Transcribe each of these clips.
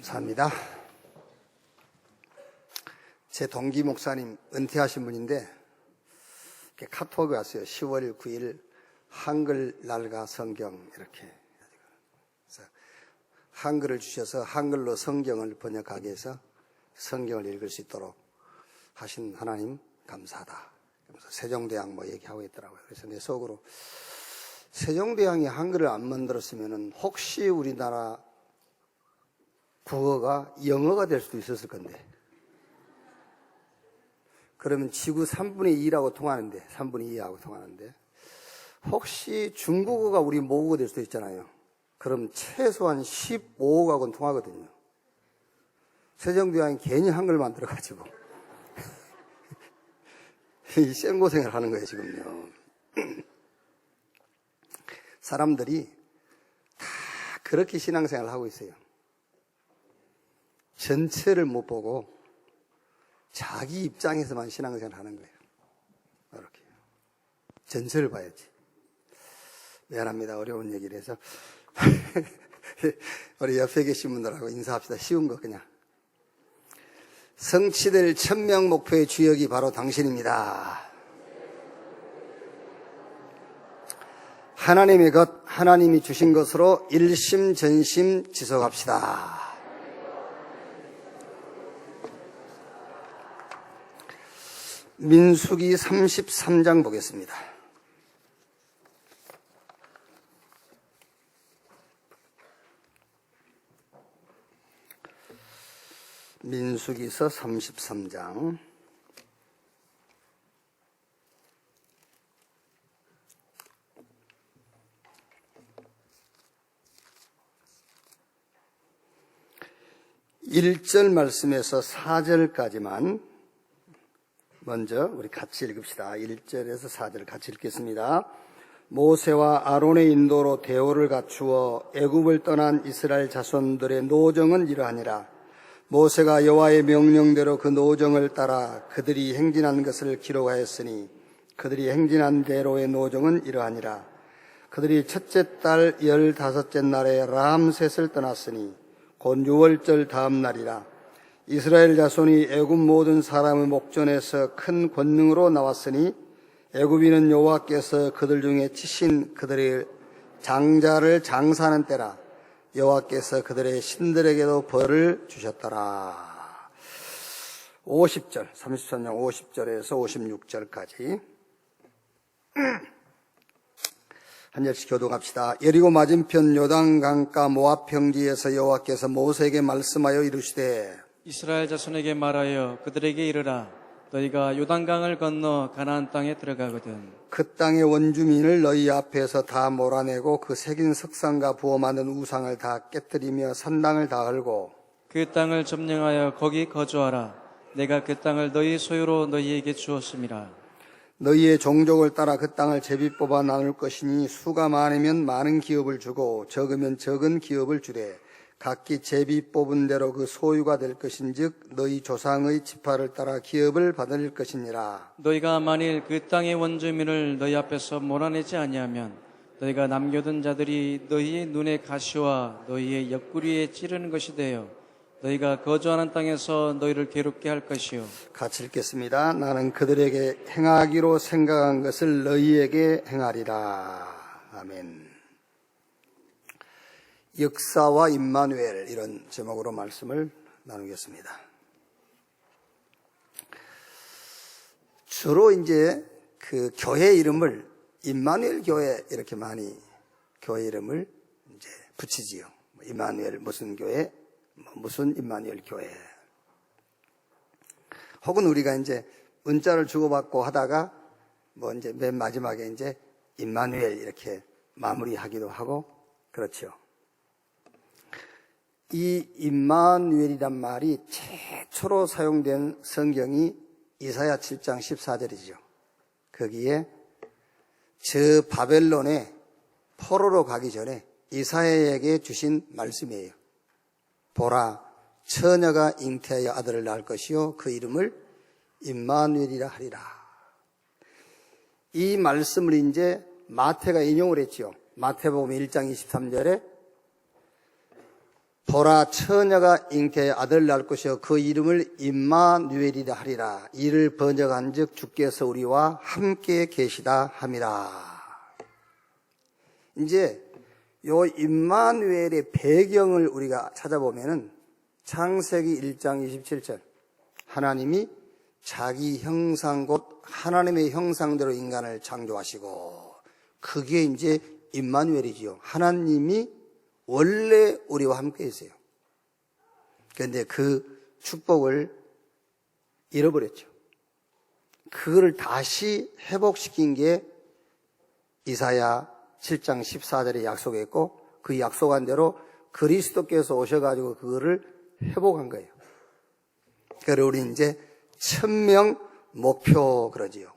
감사합니다. 제 동기 목사님 은퇴하신 분인데 이렇게 카톡이 왔어요. 10월 9일 한글 날과 성경 이렇게. 그래서 한글을 주셔서 한글로 성경을 번역하게 해서 성경을 읽을 수 있도록 하신 하나님 감사하다. 그래서 세종대왕 뭐 얘기하고 있더라고요. 그래서 내 속으로 세종대왕이 한글을 안 만들었으면 혹시 우리나라 국어가 영어가 될 수도 있었을 건데, 그러면 지구 3분의 2라고 통하는데, 3분의 2하고 통하는데, 혹시 중국어가 우리 모국어가 될 수도 있잖아요. 그럼 최소한 15억하고는 통하거든요. 세종대왕이 괜히 한글 만들어가지고 이 쌩고생을 하는 거예요, 지금요. 사람들이 다 그렇게 신앙생활을 하고 있어요. 전체를 못 보고 자기 입장에서만 신앙생활을 하는 거예요. 이렇게 전체를 봐야지. 미안합니다. 어려운 얘기를 해서 우리 옆에 계신 분들하고 인사합시다. 쉬운 거 그냥. 성취될 1000명 목표의 주역이 바로 당신입니다. 하나님의 것, 하나님이 주신 것으로 일심전심 지속합시다. 민수기 33장 보겠습니다. 민수기서 33장. (1절) 말씀에서 4절까지만 먼저 우리 같이 읽읍시다. 1절에서 4절 같이 읽겠습니다. 모세와 아론의 인도로 대오를 갖추어 애굽을 떠난 이스라엘 자손들의 노정은 이러하니라. 모세가 여호와의 명령대로 그 노정을 따라 그들이 행진한 것을 기록하였으니 그들이 행진한 대로의 노정은 이러하니라. 그들이 첫째 달 15째 날에 람셋을 떠났으니 곧 6월절 다음 날이라. 이스라엘 자손이 애굽 모든 사람의 목전에서 큰 권능으로 나왔으니 애굽인은 여호와께서 그들 중에 치신 그들의 장자를 장사하는 때라. 여호와께서 그들의 신들에게도 벌을 주셨더라. 50절, 33장 50절에서 56절까지 한 절씩 교독합시다. 여리고 맞은편 요단강가 모압 평지에서 여호와께서 모세에게 말씀하여 이르시되 이스라엘 자손에게 말하여 그들에게 이르라. 너희가 요단강을 건너 가나안 땅에 들어가거든 그 땅의 원주민을 너희 앞에서 다 몰아내고 그 새긴 석상과 부어 만든 우상을 다 깨뜨리며 산당을 다 헐고 그 땅을 점령하여 거기 거주하라. 내가 그 땅을 너희 소유로 너희에게 주었음이라. 너희의 종족을 따라 그 땅을 제비 뽑아 나눌 것이니 수가 많으면 많은 기업을 주고 적으면 적은 기업을 주되 각기 제비 뽑은 대로 그 소유가 될 것인즉 너희 조상의 지파를 따라 기업을 받을 것이니라. 너희가 만일 그 땅의 원주민을 너희 앞에서 몰아내지 아니하면 너희가 남겨둔 자들이 너희의 눈에 가시와 너희의 옆구리에 찌르는 것이 되어 너희가 거주하는 땅에서 너희를 괴롭게 할 것이요. 같이 읽겠습니다. 나는 그들에게 행하기로 생각한 것을 너희에게 행하리라. 아멘. 역사와 임마누엘, 이런 제목으로 말씀을 나누겠습니다. 주로 이제 그 교회 이름을 임마누엘 교회 이렇게 많이 교회 이름을 이제 붙이지요. 임마누엘 무슨 교회, 무슨 임마누엘 교회. 혹은 우리가 이제 문자를 주고받고 하다가 뭐 이제 맨 마지막에 이제 임마누엘 이렇게 마무리하기도 하고 그렇죠. 이 임마누엘이란 말이 최초로 사용된 성경이 이사야 7장 14절이죠. 거기에 저 바벨론에 포로로 가기 전에 이사야에게 주신 말씀이에요. 보라, 처녀가 잉태하여 아들을 낳을 것이요 그 이름을 임마누엘이라 하리라. 이 말씀을 이제 마태가 인용을 했죠. 마태복음 1장 23절에 보라 처녀가 잉태하여 아들 낳을 것이요 그 이름을 임마누엘이라 하리라. 이를 번역한즉 주께서 우리와 함께 계시다 함이라. 이제 요 임마누엘의 배경을 우리가 찾아보면은 창세기 1장 27절 하나님이 자기 형상 곧 하나님의 형상대로 인간을 창조하시고 그게 이제 임마누엘이지요. 하나님이 원래 우리와 함께 있어요. 그런데 그 축복을 잃어버렸죠. 그거를 다시 회복시킨 게 이사야 7장 14절에 약속했고 그 약속한 대로 그리스도께서 오셔가지고 그거를 회복한 거예요. 그래서 우리 이제 천명 목표 그러지요.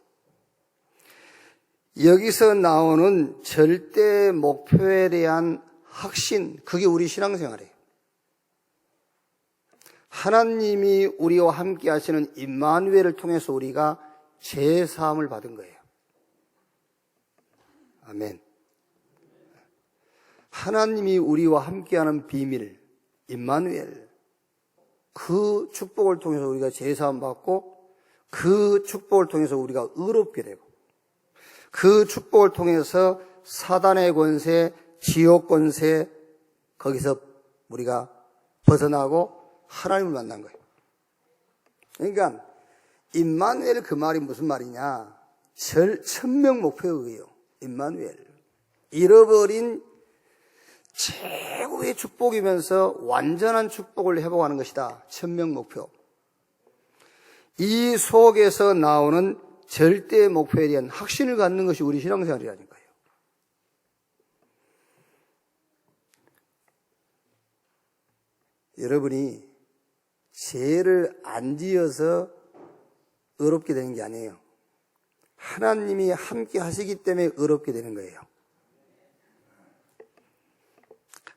여기서 나오는 절대 목표에 대한 확신, 그게 우리 신앙생활이에요. 하나님이 우리와 함께 하시는 임마누엘을 통해서 우리가 죄사함을 받은 거예요. 아멘. 하나님이 우리와 함께하는 비밀, 임마누엘, 그 축복을 통해서 우리가 죄사함 받고 그 축복을 통해서 우리가 의롭게 되고 그 축복을 통해서 사단의 권세, 지옥 권세 거기서 우리가 벗어나고 하나님을 만난 거예요. 그러니까 임마누엘 그 말이 무슨 말이냐? 천명 목표예요. 임마누엘. 잃어버린 최고의 축복이면서 완전한 축복을 회복하는 것이다. 천명 목표. 이 속에서 나오는 절대 목표에 대한 확신을 갖는 것이 우리 신앙생활이라니까요. 여러분이 죄를 안 지어서 의롭게 되는 게 아니에요. 하나님이 함께 하시기 때문에 의롭게 되는 거예요.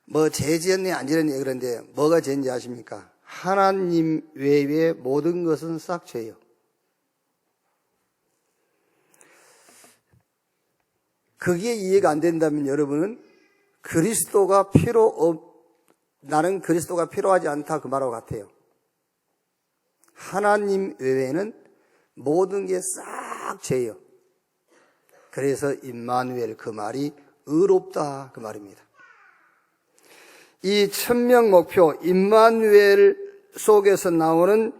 뭐 죄 지었네 안 지었네 그런데 뭐가 죄인지 아십니까? 하나님 외에 모든 것은 싹 죄예요. 그게 이해가 안 된다면 여러분은 그리스도가 나는 그리스도가 필요하지 않다 그 말하고 같아요. 하나님 외에는 모든 게 싹 죄예요. 그래서 임마누엘 그 말이 의롭다 그 말입니다. 이 천명 목표 임마누엘 속에서 나오는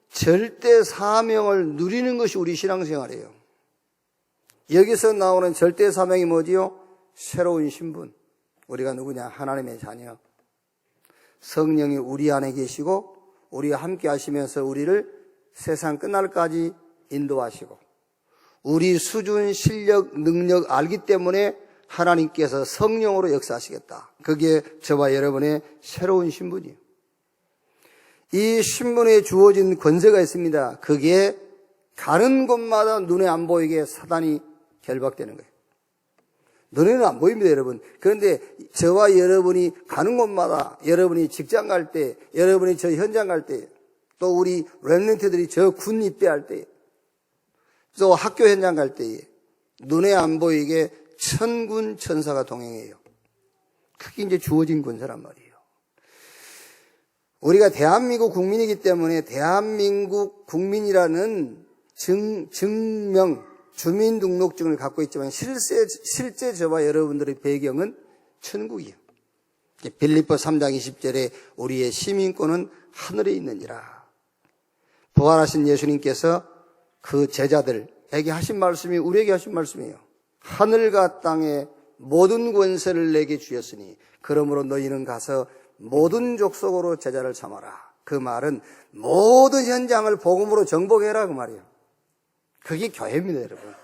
절대 사명을 누리는 것이 우리 신앙생활이에요. 여기서 나오는 절대 사명이 뭐지요? 새로운 신분. 우리가 누구냐? 하나님의 자녀. 성령이 우리 안에 계시고 우리와 함께 하시면서 우리를 세상 끝날까지 인도하시고 우리 수준, 실력, 능력 알기 때문에 하나님께서 성령으로 역사하시겠다. 그게 저와 여러분의 새로운 신분이에요. 이 신분에 주어진 권세가 있습니다. 그게 가는 곳마다 눈에 안 보이게 사단이 결박되는 거예요. 눈에는 안 보입니다, 여러분. 그런데 저와 여러분이 가는 곳마다, 여러분이 직장 갈 때, 여러분이 저 현장 갈 때, 또 우리 렘넌트들이 저 군 입대할 때, 또 학교 현장 갈 때에 눈에 안 보이게 천군 천사가 동행해요. 그게 이제 주어진 권세란 말이에요. 우리가 대한민국 국민이기 때문에 대한민국 국민이라는 증명, 주민등록증을 갖고 있지만 실제 저와 여러분들의 배경은 천국이에요. 빌립보 3장 20절에 우리의 시민권은 하늘에 있느니라. 부활하신 예수님께서 그 제자들에게 하신 말씀이 우리에게 하신 말씀이에요. 하늘과 땅의 모든 권세를 내게 주셨으니 그러므로 너희는 가서 모든 족속으로 제자를 삼아라. 그 말은 모든 현장을 복음으로 정복해라 그 말이에요. 그게 교회입니다, 여러분.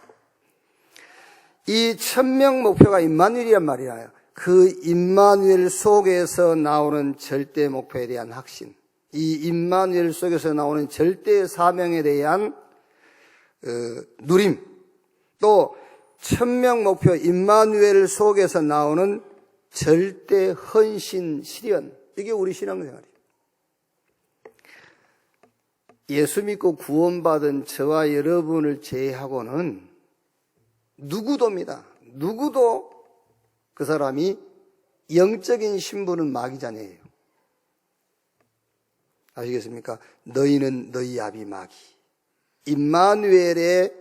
이 천명 목표가 임마누엘이란 말이에요. 그 임마누엘 속에서 나오는 절대 목표에 대한 확신, 이 임마누엘 속에서 나오는 절대 사명에 대한 누림, 또 천명 목표 임마누엘 속에서 나오는 절대 헌신 실현, 이게 우리 신앙생활이에요. 예수 믿고 구원받은 저와 여러분을 제외하고는 누구도입니다. 누구도 그 사람이 영적인 신분은 마귀자녀예요. 아시겠습니까? 너희는 너희 아비 마귀. 임마누엘의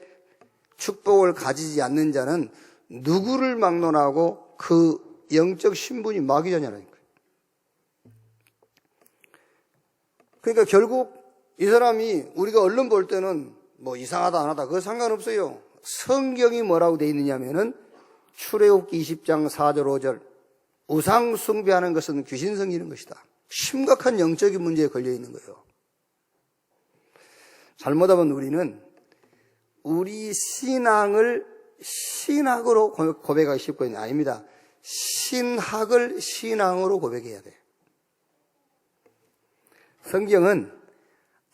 축복을 가지지 않는 자는 누구를 막론하고 그 영적 신분이 마귀 자녀라니까요. 그러니까 결국 이 사람이 우리가 얼른 볼 때는 뭐 이상하다 안 하다 그거 상관없어요. 성경이 뭐라고 돼 있느냐면은 출애굽기 20장 4절 5절 우상 숭배하는 것은 귀신 섬기는 것이다. 심각한 영적인 문제에 걸려 있는 거예요. 잘못하면 우리는 우리 신앙을 신학으로 고백하기 쉽거든요. 아닙니다. 신학을 신앙으로 고백해야 돼요. 성경은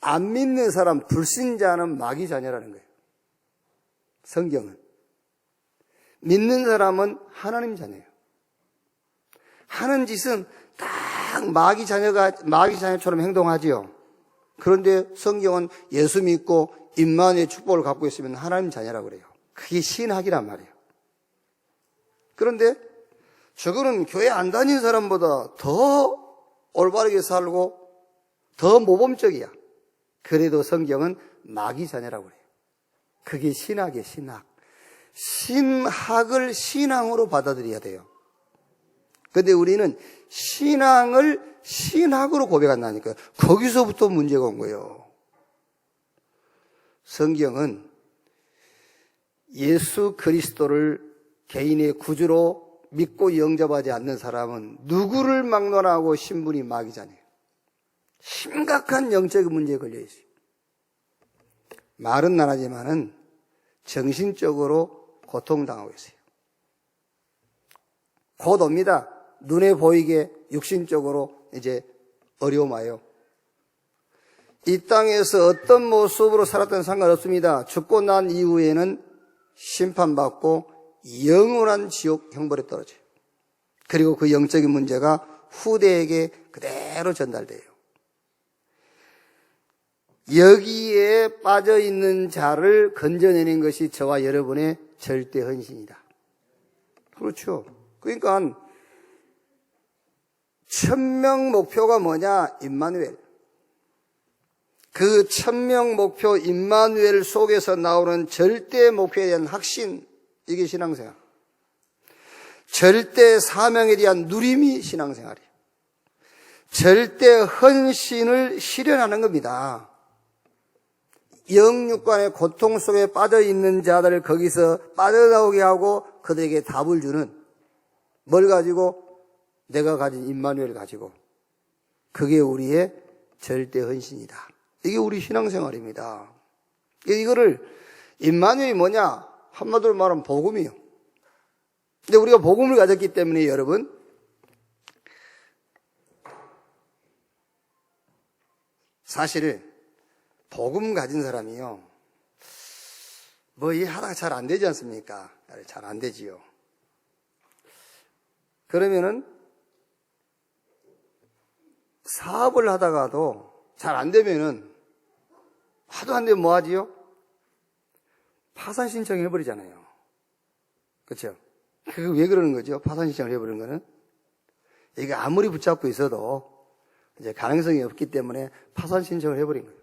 안 믿는 사람, 불신자는 마귀 자녀라는 거예요. 성경은. 믿는 사람은 하나님 자녀예요. 하는 짓은 딱 마귀 자녀처럼 행동하지요. 그런데 성경은 예수 믿고 임마누엘의 축복을 갖고 있으면 하나님 자녀라고 그래요. 그게 신학이란 말이에요. 그런데 저거는 교회 안 다니는 사람보다 더 올바르게 살고 더 모범적이야. 그래도 성경은 마귀 자녀라고 그래요. 그게 신학이에요, 신학. 신학을 신앙으로 받아들여야 돼요. 근데 우리는 신앙을 신학으로 고백한다니까요. 거기서부터 문제가 온 거예요. 성경은 예수 그리스도를 개인의 구주로 믿고 영접하지 않는 사람은 누구를 막론하고 신분이 마귀자녀예요. 심각한 영적인 문제에 걸려 있어요. 말은 안 하지만은 정신적으로 고통당하고 있어요. 곧 옵니다. 눈에 보이게 육신적으로 이제 어려움 와요. 이 땅에서 어떤 모습으로 살았든 상관없습니다. 죽고 난 이후에는 심판받고 영원한 지옥 형벌에 떨어져요. 그리고 그 영적인 문제가 후대에게 그대로 전달돼요. 여기에 빠져있는 자를 건져내는 것이 저와 여러분의 절대 헌신이다. 그렇죠. 그러니까 1000명 목표가 뭐냐? 임마누엘. 그 1000명 목표 임마누엘 속에서 나오는 절대 목표에 대한 확신, 이게 신앙생활. 절대 사명에 대한 누림이 신앙생활이에요. 절대 헌신을 실현하는 겁니다. 영육간의 고통 속에 빠져있는 자들을 거기서 빠져나오게 하고 그들에게 답을 주는, 뭘 가지고? 내가 가진 임마누엘을 가지고. 그게 우리의 절대 헌신이다. 이게 우리 신앙생활입니다. 이거를 임마누엘이 뭐냐? 한마디로 말하면 복음이요. 근데 우리가 복음을 가졌기 때문에 여러분, 사실 복음 가진 사람이요, 뭐 이 하다가 잘 안 되지 않습니까? 잘 안 되지요. 그러면은 사업을 하다가도 잘 안 되면은 하도 안 되면 뭐 하지요? 파산 신청 해버리잖아요. 그렇죠? 그게 왜 그러는 거죠? 파산 신청을 해버리는 거는 이게 아무리 붙잡고 있어도 이제 가능성이 없기 때문에 파산 신청을 해버린 거예요.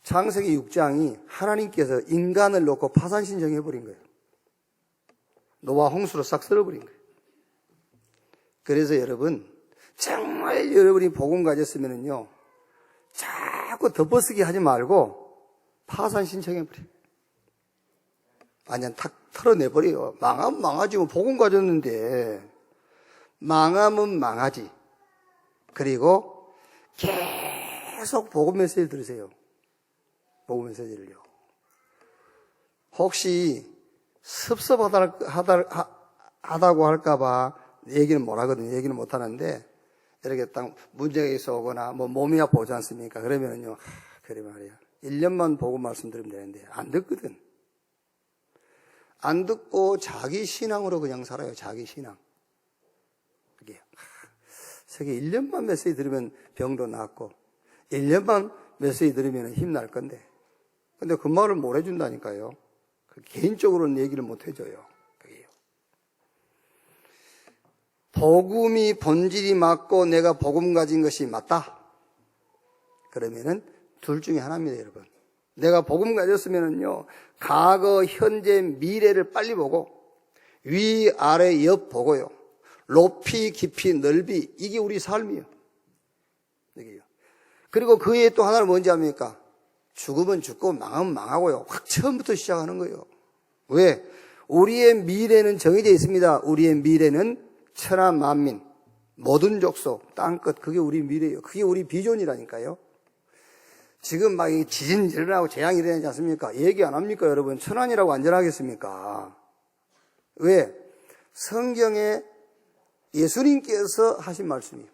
창세기 6장이 하나님께서 인간을 놓고 파산 신청해버린 거예요. 노아 홍수로 싹 쓸어버린 거예요. 그래서 여러분, 정말 여러분이 복음 가졌으면은요, 자꾸 덮어쓰기 하지 말고 파산 신청해버려요. 완전 탁 털어내버려요. 망하면 망하지. 뭐 복음 가졌는데 망하면 망하지. 그리고 계속 복음 메시지 들으세요. 복음 메시지를요. 혹시 섭섭하다고 할까봐 얘기는 못 하거든요. 얘기는 못 하는데, 이렇게 딱 문제가 있어 오거나, 뭐 몸이 아파 오지 않습니까? 그러면은요, 그래 말이야. 1년만 보고 말씀드리면 되는데, 안 듣거든. 안 듣고 자기 신앙으로 그냥 살아요. 자기 신앙. 그게, 세계 1년만 메시지 들으면 병도 낫고, 1년만 메시지 들으면 힘날 건데. 근데 그 말을 못 해준다니까요. 개인적으로는 얘기를 못 해줘요. 그게요. 복음이 본질이 맞고 내가 복음 가진 것이 맞다. 그러면은 둘 중에 하나입니다, 여러분. 내가 복음 가졌으면은요, 과거, 현재, 미래를 빨리 보고, 위, 아래, 옆 보고요. 높이, 깊이, 넓이, 이게 우리 삶이에요. 여기요. 그리고 그 외에 또 하나는 뭔지 압니까? 죽으면 죽고 망하면 망하고요. 확 처음부터 시작하는 거예요. 왜? 우리의 미래는 정해져 있습니다. 우리의 미래는 천하 만민, 모든 족속, 땅끝, 그게 우리 미래예요. 그게 우리 비전이라니까요. 지금 막 지진 일어나고 재앙이 일어나지 않습니까? 얘기 안 합니까, 여러분? 천안이라고 안전하겠습니까? 왜? 성경에 예수님께서 하신 말씀이에요.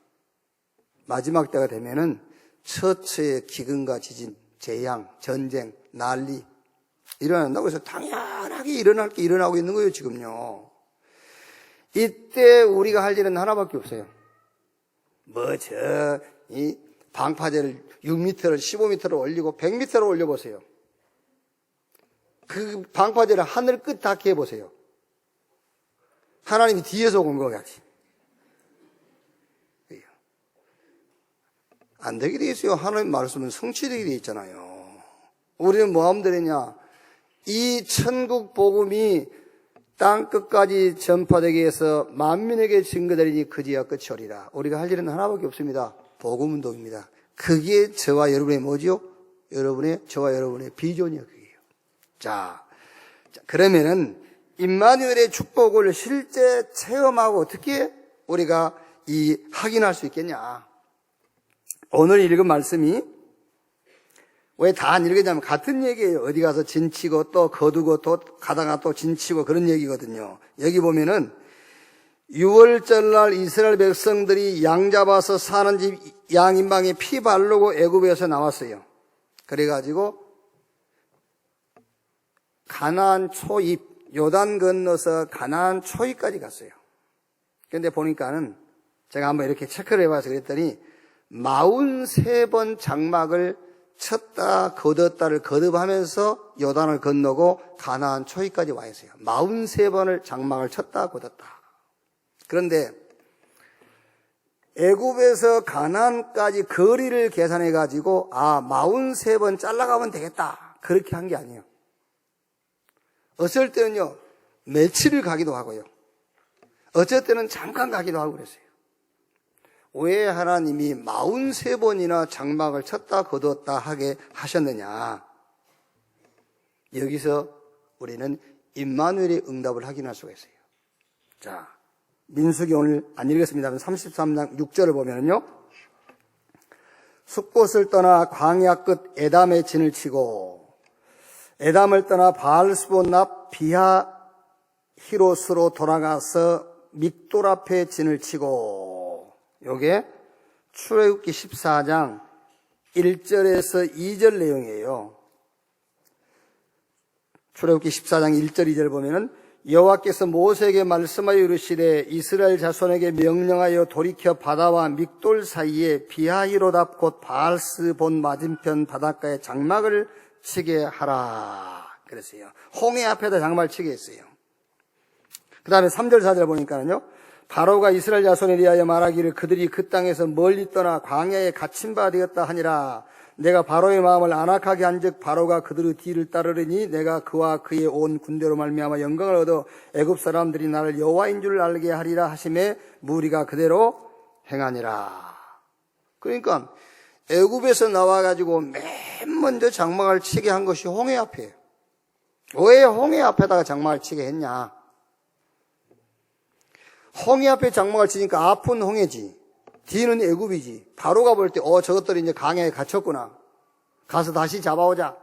마지막 때가 되면은 처처의 기근과 지진, 재앙, 전쟁, 난리 일어난다고 해서 당연하게 일어날 게 일어나고 있는 거예요, 지금요. 이때 우리가 할 일은 하나밖에 없어요. 이 방파제를 6m를 15m를 올리고 100m를 올려보세요. 그 방파제를 하늘 끝 닿게 해보세요. 하나님이 뒤에서 공격하지. 안 되게 돼 있어요. 하나님 말씀은 성취되게 돼 있잖아요. 우리는 뭐 하면 되느냐? 이 천국 복음이 땅 끝까지 전파되게 해서 만민에게 증거되리니 그지야 끝이 오리라. 우리가 할 일은 하나밖에 없습니다. 복음 운동입니다. 그게 저와 여러분의 뭐지요? 저와 여러분의 비전이요, 그게요. 자, 그러면은 임마누엘의 축복을 실제 체험하고 어떻게 우리가 확인할 수 있겠냐? 오늘 읽은 말씀이 왜 다 안 읽었냐면 같은 얘기예요. 어디 가서 진치고 또 거두고 또 가다가 또 진치고 그런 얘기거든요. 여기 보면은 6월절날 이스라엘 백성들이 양 잡아서 사는 집 양인방에 피 바르고 애굽에서 나왔어요. 그래가지고 가나안 초입, 요단 건너서 가나안 초입까지 갔어요. 그런데 보니까는 제가 한번 이렇게 체크를 해봐서 그랬더니 43번 장막을 쳤다 거뒀다를 거듭하면서 요단을 건너고 가나안 초입까지 와 있어요. 43번을 장막을 쳤다 거뒀다. 그런데 애굽에서 가나안까지 거리를 계산해 가지고 43번 잘라가면 되겠다 그렇게 한 게 아니에요. 어쩔 때는요 며칠을 가기도 하고요. 어쩔 때는 잠깐 가기도 하고 그랬어요. 왜 하나님이 43번이나 장막을 쳤다 거두었다 하게 하셨느냐? 여기서 우리는 임마누엘의 응답을 확인할 수가 있어요. 자, 민수기 오늘 안 읽었습니다만 33장 6절을 보면요. 숫곳을 떠나 광야 끝 에담의 진을 치고 에담을 떠나 바알스본 앞 비하히롯으로 돌아가서 믹돌 앞에 진을 치고 요게 출애굽기 14장 1절에서 2절 내용이에요. 출애굽기 14장 1절 2절 보면은 여호와께서 모세에게 말씀하여 이르시되 이스라엘 자손에게 명령하여 돌이켜 바다와 믹돌 사이에 비하히롯 앞 곧 바알스본 맞은편 바닷가에 장막을 치게 하라 그랬어요. 홍해 앞에다 장막을 치게 했어요. 그 다음에 3절 4절 보니까는요. 바로가 이스라엘 자손에 대하여 말하기를 그들이 그 땅에서 멀리 떠나 광야에 갇힌 바 되었다 하니라. 내가 바로의 마음을 안악하게 한즉 바로가 그들의 뒤를 따르리니 내가 그와 그의 온 군대로 말미암아 영광을 얻어 애굽 사람들이 나를 여호와인 줄 알게 하리라 하심에 무리가 그대로 행하니라. 그러니까 애굽에서 나와가지고 맨 먼저 장막을 치게 한 것이 홍해 앞이에요. 왜 홍해 앞에다가 장막을 치게 했냐? 홍해 앞에 장막을 치니까 앞은 홍해지, 뒤는 애굽이지. 바로가 볼 때 저것들이 이제 강야에 갇혔구나. 가서 다시 잡아오자.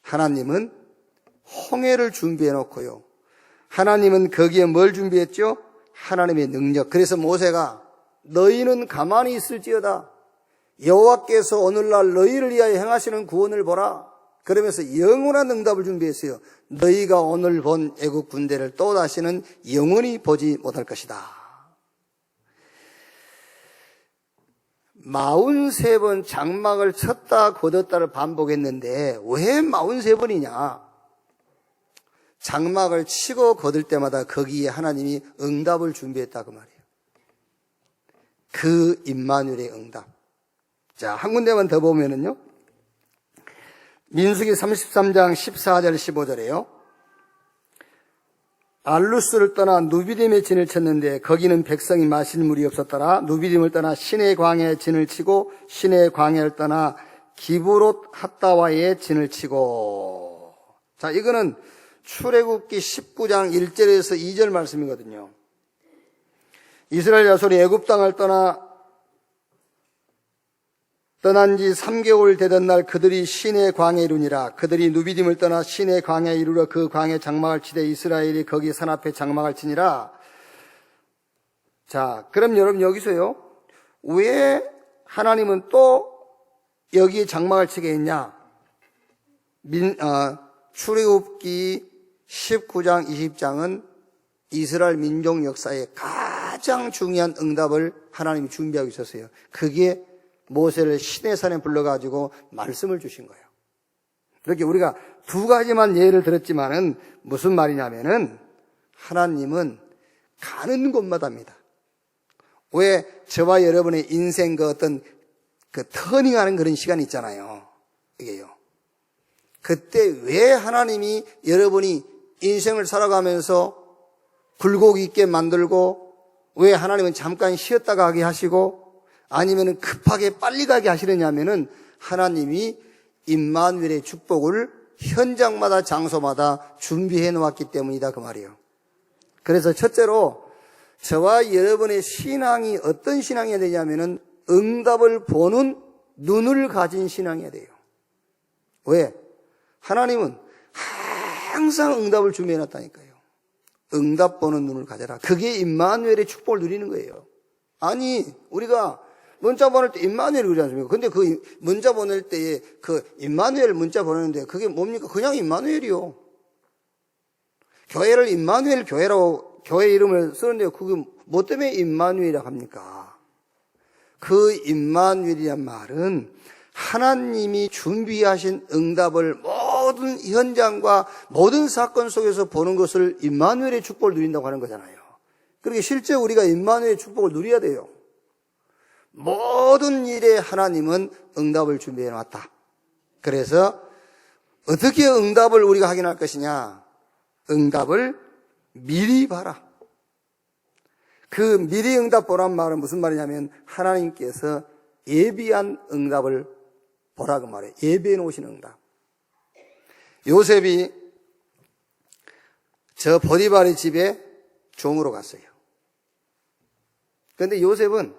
하나님은 홍해를 준비해 놓고요. 하나님은 거기에 뭘 준비했죠? 하나님의 능력. 그래서 모세가 너희는 가만히 있을지어다. 여호와께서 오늘날 너희를 위하여 행하시는 구원을 보라. 그러면서 영원한 응답을 준비했어요. 너희가 오늘 본 애국 군대를 또다시는 영원히 보지 못할 것이다. 43번 장막을 쳤다 거뒀다를 반복했는데 왜 43번이냐? 장막을 치고 거둘 때마다 거기에 하나님이 응답을 준비했다 그 말이에요. 그 임마누엘의 응답. 자, 한 군데만 더 보면은요. 민수기 33장 14절 15절에요. 알루스를 떠나 누비딤에 진을 쳤는데 거기는 백성이 마실 물이 없었더라. 누비딤을 떠나 시내 광야에 진을 치고 시내 광야를 떠나 기브롯 핫다와에 진을 치고. 자, 이거는 출애굽기 19장 1절에서 2절 말씀이거든요. 이스라엘 자손이 애굽 땅을 떠난 지 3개월 되던 날 그들이 시내 광야에 이르니라. 그들이 누비딤을 떠나 시내 광야에 이르러 그 광야에 장막을 치되 이스라엘이 거기 산 앞에 장막을 치니라. 자, 그럼 여러분 여기서요. 왜 하나님은 또 여기에 장막을 치게 했냐? 출애굽기 19장 20장은 이스라엘 민족 역사의 가장 중요한 응답을 하나님이 준비하고 있었어요. 그게 모세를 시내산에 불러가지고 말씀을 주신 거예요. 이렇게 우리가 두 가지만 예를 들었지만은 무슨 말이냐면은 하나님은 가는 곳마다입니다. 왜 저와 여러분의 인생 그 어떤 그 터닝하는 그런 시간이 있잖아요. 이게요. 그때 왜 하나님이 여러분이 인생을 살아가면서 굴곡 있게 만들고 왜 하나님은 잠깐 쉬었다 가게 하시고 아니면 급하게 빨리 가게 하시느냐면은 하나님이 임마누엘의 축복을 현장마다 장소마다 준비해 놓았기 때문이다 그 말이에요. 그래서 첫째로 저와 여러분의 신앙이 어떤 신앙이어야 되냐면은 응답을 보는 눈을 가진 신앙이어야 돼요. 왜? 하나님은 항상 응답을 준비해 놨다니까요. 응답 보는 눈을 가져라. 그게 임마누엘의 축복을 누리는 거예요. 아니 우리가 문자 보낼 때 임마누엘 그러지 않습니까? 근데 그 문자 보낼 때에 그 임마누엘 문자 보내는데 그게 뭡니까? 그냥 임마누엘이요. 교회를 임마누엘 교회라고 교회 이름을 쓰는데 그게 뭐 때문에 임마누엘이라고 합니까? 그 임마누엘이란 말은 하나님이 준비하신 응답을 모든 현장과 모든 사건 속에서 보는 것을 임마누엘의 축복을 누린다고 하는 거잖아요. 그러니까 실제 우리가 임마누엘의 축복을 누려야 돼요. 모든 일에 하나님은 응답을 준비해 놨다. 그래서 어떻게 응답을 우리가 확인할 것이냐? 응답을 미리 봐라. 그 미리 응답 보란 말은 무슨 말이냐면 하나님께서 예비한 응답을 보라 그 말이에요. 예비해 놓으신 응답. 요셉이 저 보디발의 집에 종으로 갔어요. 그런데 요셉은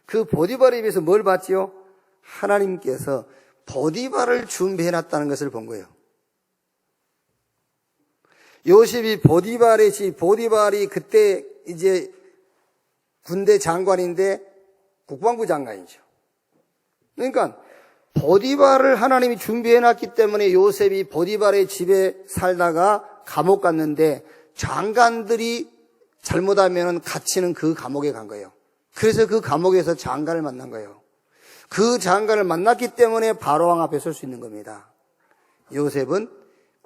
그 보디발에 비해서 뭘 봤지요? 하나님께서 보디발을 준비해 놨다는 것을 본 거예요. 요셉이 보디발의 집, 보디발이 그때 이제 군대 장관인데 국방부 장관이죠. 그러니까 보디발을 하나님이 준비해 놨기 때문에 요셉이 보디발의 집에 살다가 감옥 갔는데 장관들이 잘못하면 갇히는 그 감옥에 간 거예요. 그래서 그 감옥에서 장관을 만난 거예요. 그 장관을 만났기 때문에 바로왕 앞에 설 수 있는 겁니다. 요셉은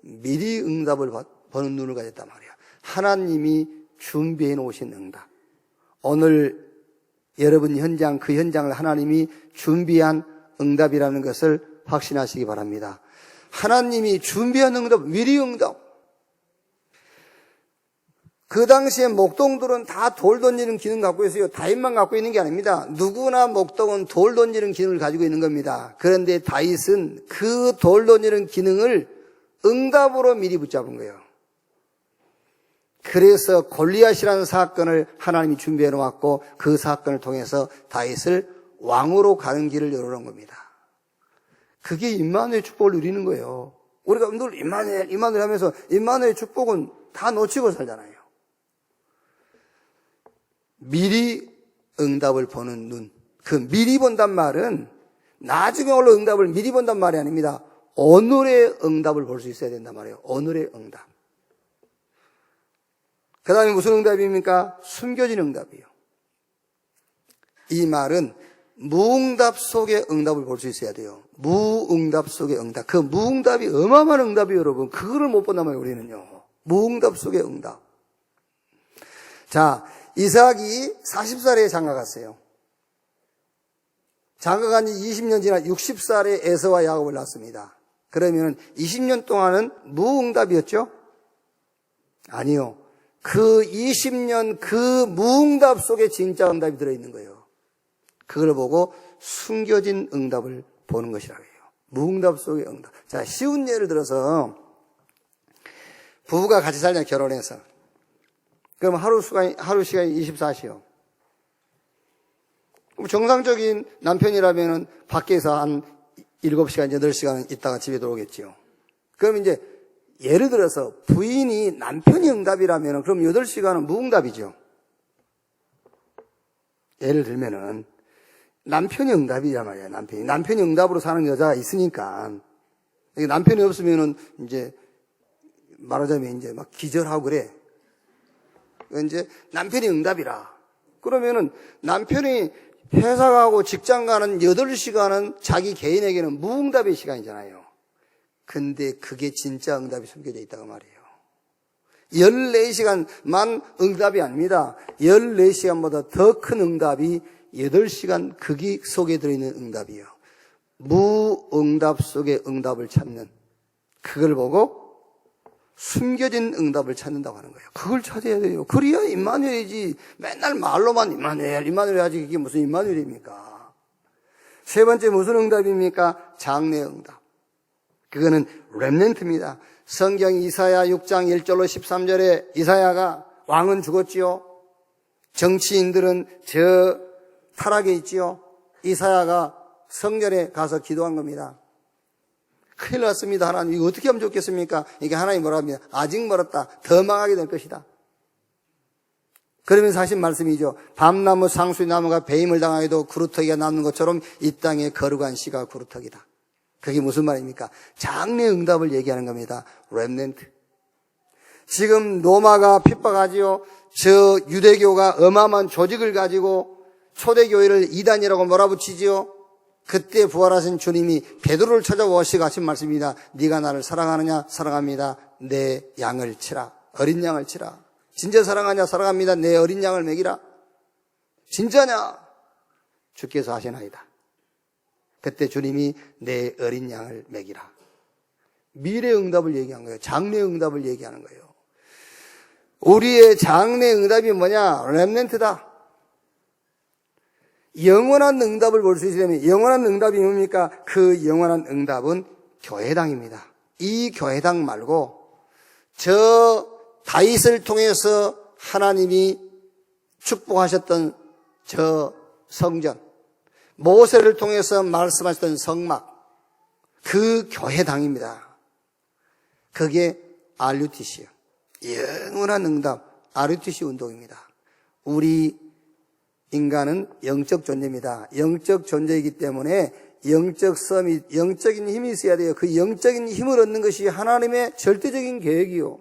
미리 응답을 보는 눈을 가졌단 말이에요. 하나님이 준비해 놓으신 응답. 오늘 여러분 현장, 그 현장을 하나님이 준비한 응답이라는 것을 확신하시기 바랍니다. 하나님이 준비한 응답, 미리 응답. 그 당시에 목동들은 다 돌 던지는 기능 갖고 있어요. 다윗만 갖고 있는 게 아닙니다. 누구나 목동은 돌 던지는 기능을 가지고 있는 겁니다. 그런데 다윗은 그 돌 던지는 기능을 응답으로 미리 붙잡은 거예요. 그래서 골리앗이라는 사건을 하나님이 준비해 놓았고 그 사건을 통해서 다윗을 왕으로 가는 길을 열어놓은 겁니다. 그게 임마누엘 축복을 누리는 거예요. 우리가 늘 임마누엘 하면서 임마누엘 축복은 다 놓치고 살잖아요. 미리 응답을 보는 눈. 그 미리 본단 말은 나중에 올 응답을 미리 본단 말이 아닙니다. 오늘의 응답을 볼 수 있어야 된단 말이에요. 오늘의 응답. 그 다음에 무슨 응답입니까? 숨겨진 응답이에요. 이 말은 무응답 속에 응답을 볼 수 있어야 돼요. 무응답 속에 응답. 그 무응답이 어마어마한 응답이에요, 여러분. 그거를 못 본단 말이에요, 우리는요. 무응답 속의 응답. 자, 이삭이 40살에 장가갔어요. 장가간 지 20년 지나 60살에 에서와 야곱을 낳습니다. 그러면 20년 동안은 무응답이었죠? 아니요. 그 20년 그 무응답 속에 진짜 응답이 들어있는 거예요. 그걸 보고 숨겨진 응답을 보는 것이라고 해요. 무응답 속의 응답. 자, 쉬운 예를 들어서 부부가 같이 살냐, 결혼해서. 그럼 하루 시간이 24시요. 그럼 정상적인 남편이라면은 밖에서 한 7시간, 8시간 있다가 집에 들어오겠지요. 그럼 이제 예를 들어서 부인이 남편이 응답이라면 그럼 8시간은 무응답이죠. 예를 들면은 남편이 응답이란 말이에요. 남편이 응답으로 사는 여자가 있으니까 남편이 없으면은 이제 말하자면 이제 막 기절하고 그래. 이제 남편이 응답이라. 그러면은 남편이 회사 가고 직장 가는 8시간은 자기 개인에게는 무응답의 시간이잖아요. 근데 그게 진짜 응답이 숨겨져 있다고 말이에요. 14시간만 응답이 아닙니다. 14시간보다 더 큰 응답이 8시간 거기 속에 들어있는 응답이에요. 무응답 속의 응답을 찾는, 그걸 보고 숨겨진 응답을 찾는다고 하는 거예요. 그걸 찾아야 돼요. 그래야 임마누엘이지. 맨날 말로만 임마누엘 하지 이게 무슨 임마누엘입니까? 세 번째 무슨 응답입니까? 장래 응답. 그거는 렘넌트입니다. 성경 이사야 6장 1절로 13절에 이사야가 왕은 죽었지요. 정치인들은 저 타락에 있지요. 이사야가 성전에 가서 기도한 겁니다. 큰일 났습니다. 하나님, 이거 어떻게 하면 좋겠습니까? 이게 하나님 뭐라 합니다. 아직 멀었다. 더 망하게 될 것이다. 그러면서 하신 말씀이죠. 밤나무 상수나무가 배임을 당하여도 구루터기가 남는 것처럼 이 땅에 거룩한 씨가 구루터기다. 그게 무슨 말입니까? 장래 응답을 얘기하는 겁니다. 렘넌트. 지금 로마가 핍박하지요. 저 유대교가 어마어마한 조직을 가지고 초대교회를 이단이라고 몰아붙이지요. 그때 부활하신 주님이 베드로를 찾아오시고 하신 말씀입니다. 네가 나를 사랑하느냐? 사랑합니다. 내 양을 치라. 어린 양을 치라. 진짜 사랑하냐? 사랑합니다. 내 어린 양을 먹이라. 진짜냐? 주께서 하시나이다. 그때 주님이 내 어린 양을 먹이라. 미래 응답을 얘기한 거예요. 장래 응답을 얘기하는 거예요. 우리의 장래 응답이 뭐냐? 렘넌트다. 영원한 응답을 볼 수 있으려면 영원한 응답이 뭡니까? 그 영원한 응답은 교회당입니다. 이 교회당 말고 저 다윗을 통해서 하나님이 축복하셨던 저 성전, 모세를 통해서 말씀하셨던 성막, 그 교회당입니다. 그게 RUTC예요. 영원한 응답, RUTC 운동입니다. 우리 인간은 영적 존재입니다. 영적 존재이기 때문에 영적인 힘이 있어야 돼요. 그 영적인 힘을 얻는 것이 하나님의 절대적인 계획이요.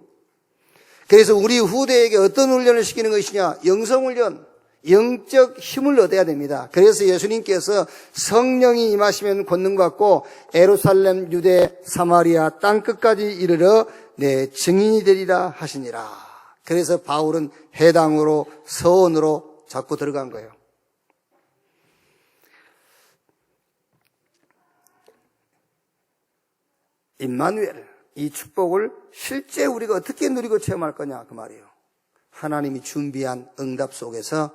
그래서 우리 후대에게 어떤 훈련을 시키는 것이냐? 영성훈련, 영적 힘을 얻어야 됩니다. 그래서 예수님께서 성령이 임하시면 권능 받고 예루살렘, 유대, 사마리아 땅끝까지 이르러 내 증인이 되리라 하시니라. 그래서 바울은 회당으로 서원으로 자꾸 들어간 거예요. 임마누엘, 이 축복을 실제 우리가 어떻게 누리고 체험할 거냐 그 말이에요. 하나님이 준비한 응답 속에서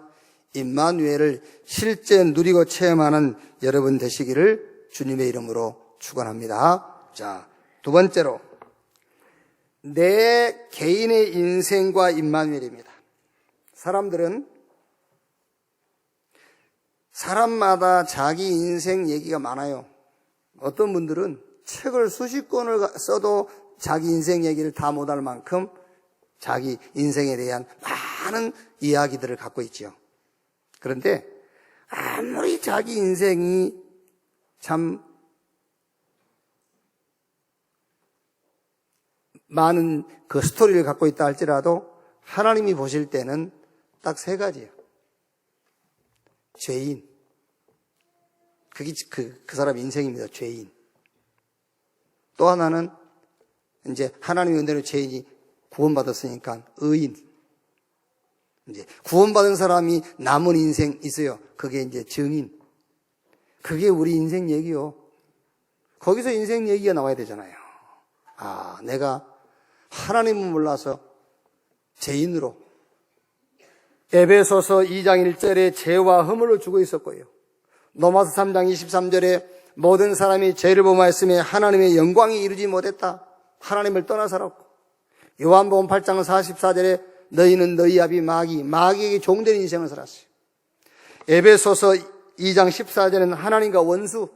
임마누엘을 실제 누리고 체험하는 여러분 되시기를 주님의 이름으로 축원합니다. 자, 두 번째로 내 개인의 인생과 임마누엘입니다. 사람마다 자기 인생 얘기가 많아요. 어떤 분들은 책을 수십 권을 써도 자기 인생 얘기를 다 못할 만큼 자기 인생에 대한 많은 이야기들을 갖고 있지요. 그런데 아무리 자기 인생이 참 많은 그 스토리를 갖고 있다 할지라도 하나님이 보실 때는 딱 세 가지예요. 죄인. 그게 그 사람 인생입니다. 죄인. 또 하나는 이제 하나님의 은혜로 죄인이 구원받았으니까 의인. 이제 구원받은 사람이 남은 인생 있어요. 그게 이제 증인. 그게 우리 인생 얘기요. 거기서 인생 얘기가 나와야 되잖아요. 아, 내가 하나님을 몰라서 죄인으로 에베소서 2장 1절에 죄와 허물로 죽어 있었고요. 로마서 3장 23절에 모든 사람이 죄를 범하였으며 하나님의 영광이 이루지 못했다. 하나님을 떠나 살았고, 요한복음 8장 44절에 너희는 너희 아비 마귀에게 종되는 인생을 살았어요. 에베소서 2장 14절에는 하나님과 원수,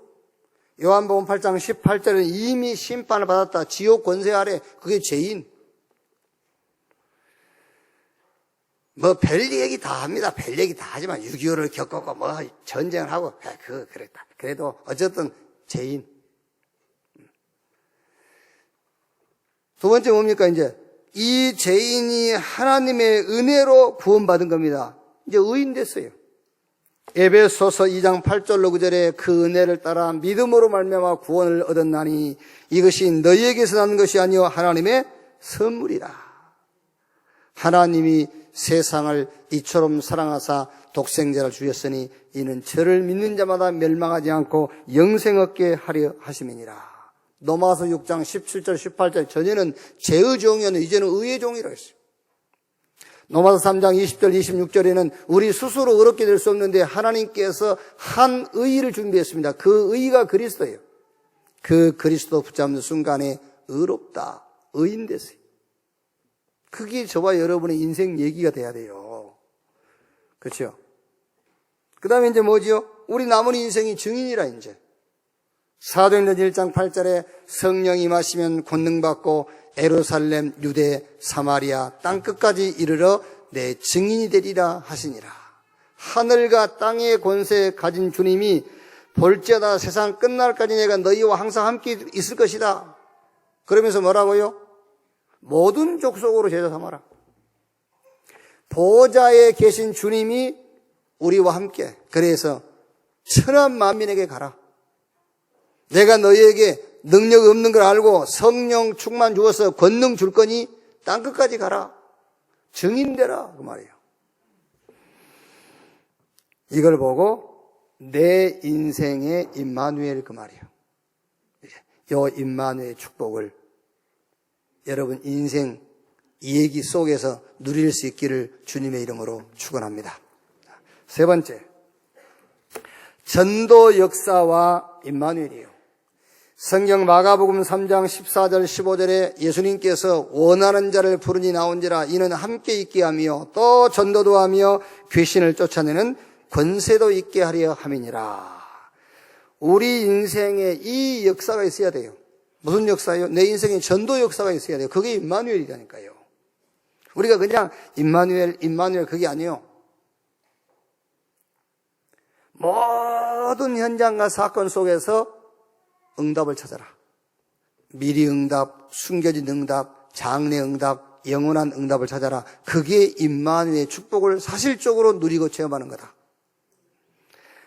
요한복음 8장 18절에는 이미 심판을 받았다. 지옥 권세 아래, 그게 죄인. 뭐 별 얘기 다 합니다. 별 얘기 다 하지만 6.25를 겪었고 뭐 전쟁을 하고 그랬다. 그래도 어쨌든 죄인. 두 번째 뭡니까? 이제 이 죄인이 하나님의 은혜로 구원받은 겁니다. 이제 의인 됐어요. 에베소서 2장 8절로 9절에 그 은혜를 따라 믿음으로 말미암아 구원을 얻었나니 이것이 너희에게서 난 것이 아니요 하나님의 선물이라. 하나님이 세상을 이처럼 사랑하사 독생자를 주셨으니 이는 저를 믿는 자마다 멸망하지 않고 영생 얻게 하려 하심이니라. 로마서 6장 17절 18절 전에는 죄의 종이었는데 이제는 의의 종이라 했어요. 로마서 3장 20절 26절에는 우리 스스로 의롭게 될 수 없는데 하나님께서 한 의의를 준비했습니다. 그 의의가 그리스도예요. 그 그리스도 붙잡는 순간에 의롭다, 의인 됐어요. 그게 저와 여러분의 인생 얘기가 돼야 돼요. 그렇죠? 그 다음에 이제 뭐지요? 우리 남은 인생이 증인이라 이제. 사도행전 1장 8절에 성령이 임하시면 권능받고 예루살렘, 유대, 사마리아 땅끝까지 이르러 내 증인이 되리라 하시니라. 하늘과 땅의 권세 가진 주님이 볼지어다 세상 끝날까지 내가 너희와 항상 함께 있을 것이다. 그러면서 뭐라고요? 모든 족속으로 제자 삼아라. 보좌에 계신 주님이 우리와 함께, 그래서 천한 만민에게 가라. 내가 너희에게 능력 없는 걸 알고 성령 충만 주어서 권능 줄 거니 땅끝까지 가라. 증인되라. 그 말이에요. 이걸 보고 내 인생의 임마누엘 그 말이에요. 요 임마누엘의 축복을 여러분 인생 이 얘기 속에서 누릴 수 있기를 주님의 이름으로 축원합니다. 세 번째, 전도 역사와 임마누엘이에요. 성경 마가복음 3장 14절 15절에 예수님께서 원하는 자를 부르니 나온지라 이는 함께 있게 하며 또 전도도 하며 귀신을 쫓아내는 권세도 있게 하려 함이니라. 우리 인생에 이 역사가 있어야 돼요. 무슨 역사예요? 내 인생에 전도 역사가 있어야 돼요. 그게 임마누엘이라니까요. 우리가 그냥 임마누엘 그게 아니에요. 모든 현장과 사건 속에서 응답을 찾아라. 미리 응답, 숨겨진 응답, 장래 응답, 영원한 응답을 찾아라. 그게 임마누엘의 축복을 사실적으로 누리고 체험하는 거다.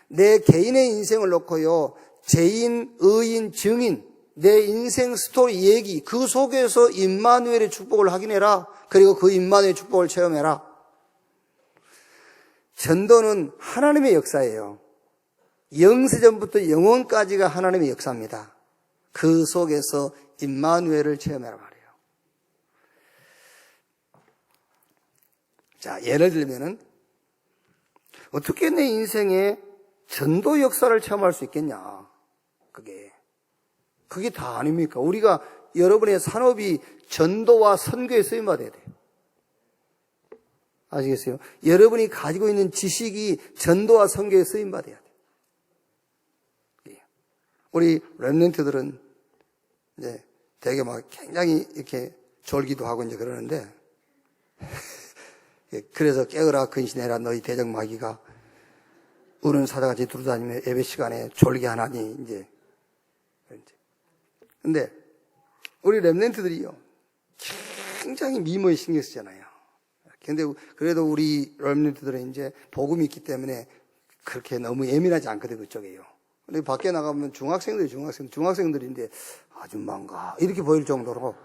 내 개인의 인생을 놓고요, 죄인, 의인, 증인, 내 인생 스토리 얘기, 그 속에서 임마누엘의 축복을 확인해라. 그리고 그 임마누엘의 축복을 체험해라. 전도는 하나님의 역사예요. 영세전부터 영원까지가 하나님의 역사입니다. 그 속에서 임마누엘을 체험해라 말이에요. 자, 예를 들면은 어떻게 내 인생에 전도 역사를 체험할 수 있겠냐? 그게 다 아닙니까? 우리가 여러분의 산업이 전도와 선교에 쓰임받아야 돼요. 아시겠어요? 여러분이 가지고 있는 지식이 전도와 선교에 쓰임받아야 돼요. 우리 렘넌트들은 이제 되게 막 굉장히 이렇게 졸기도 하고 이제 그러는데, 그래서 깨어라 근신해라 너희 대적마귀가 우는 사자같이 두루다니며 예배 시간에 졸게 하나니 이제. 근데 우리 렘넌트들이요 굉장히 미모에 신경 쓰잖아요. 근데 그래도 우리 렘넌트들은 이제 복음이 있기 때문에 그렇게 너무 예민하지 않거든 그쪽에요. 근데 밖에 나가면 중학생들인데 아줌마인가 이렇게 보일 정도로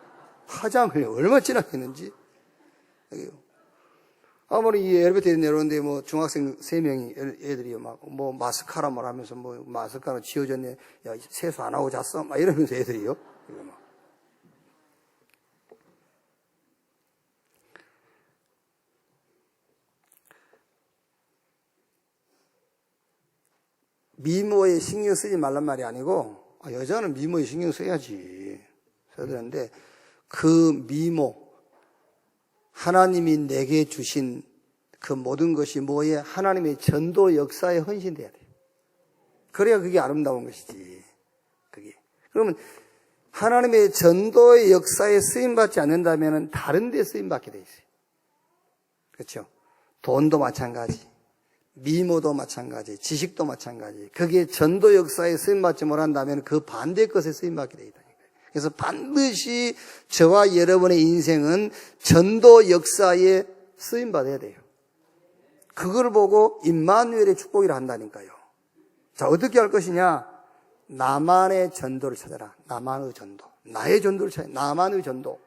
화장을 얼마나 진하게 했는지 아무리 이 엘리베이터에 내려오는데 뭐 중학생 3명이 애들이요 막 뭐 마스카라 말하면서 뭐 마스카라 지워졌네, 야 세수 안 하고 잤어, 막 이러면서 애들이요. 이거 막. 미모에 신경 쓰지 말란 말이 아니고, 여자는 미모에 신경 써야지. 써야 되는데, 그 미모, 하나님이 내게 주신 그 모든 것이 뭐에 하나님의 전도 역사에 헌신돼야 돼. 그래야 그게 아름다운 것이지. 그게. 그러면 하나님의 전도의 역사에 쓰임받지 않는다면 다른 데 쓰임받게 돼 있어요. 그렇죠? 돈도 마찬가지, 미모도 마찬가지, 지식도 마찬가지. 그게 전도 역사에 쓰임받지 못한다면 그 반대 것에 쓰임받게 돼 있다. 그래서 반드시 저와 여러분의 인생은 전도 역사에 쓰임받아야 돼요. 그걸 보고 임마누엘의 축복이라 한다니까요. 자, 어떻게 할 것이냐? 나만의 전도를 찾아라. 나만의 전도. 나의 전도를 찾아라. 나만의 전도.